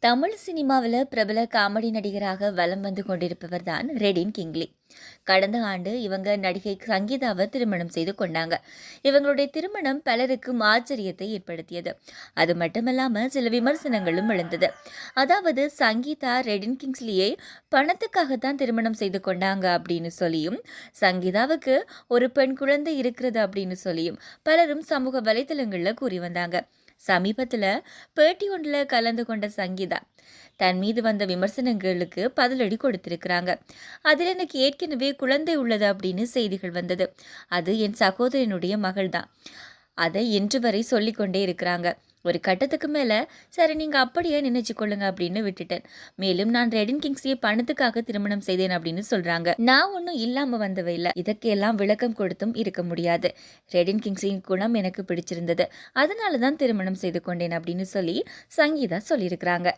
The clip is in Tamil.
தமிழ் சினிமாவில் பிரபல காமெடி நடிகராக வலம் வந்து கொண்டிருப்பவர் தான் ரெடின் கிங்லி. கடந்த ஆண்டு இவங்க நடிகை சங்கீதாவை திருமணம் செய்து கொண்டாங்க. இவங்களுடைய திருமணம் பலருக்கும் ஆச்சரியத்தை ஏற்படுத்தியது. அது மட்டுமல்லாமல் சில விமர்சனங்களும் எழுந்தது. அதாவது சங்கீதா ரெடின் கிங்ஸ்லியை பணத்துக்காகத்தான் திருமணம் செய்து கொண்டாங்க அப்படின்னு சொல்லியும், சங்கீதாவுக்கு ஒரு பெண் குழந்தை இருக்கிறது அப்படின்னு சொல்லியும் பலரும் சமூக வலைதளங்களில் கூறி வந்தாங்க. சமீபத்தில் பேட்டி ஒன்றில் கலந்து கொண்ட சங்கீதா தன் மீது வந்த விமர்சனங்களுக்கு பதிலடி கொடுத்திருக்கிறாங்க. அதில் எனக்கு ஏற்கனவே குழந்தை உள்ளது அப்படின்னு செய்திகள் வந்தது. அது என் சகோதரனுடைய மகள் தான். அதை இன்று வரை சொல்லிக்கொண்டே இருக்கிறாங்க. ஒரு கட்டத்துக்கு மேலே சரி நீங்கள் அப்படியே நினைச்சு கொள்ளுங்க அப்படின்னு விட்டுட்டேன். மேலும் நான் ரெடின் கிங்ஸ்லியை பணத்துக்காக திருமணம் செய்தேன் அப்படின்னு சொல்றாங்க. நான் ஒன்றும் இல்லாமல் வந்தவை இல்லை. இதற்கெல்லாம் விளக்கம் கொடுத்தும் இருக்க முடியாது. ரெடின் கிங்ஸ்லியின் குணம் எனக்கு பிடிச்சிருந்தது, அதனால தான் திருமணம் செய்து கொண்டேன் அப்படின்னு சொல்லி சங்கீதா சொல்லியிருக்கிறாங்க.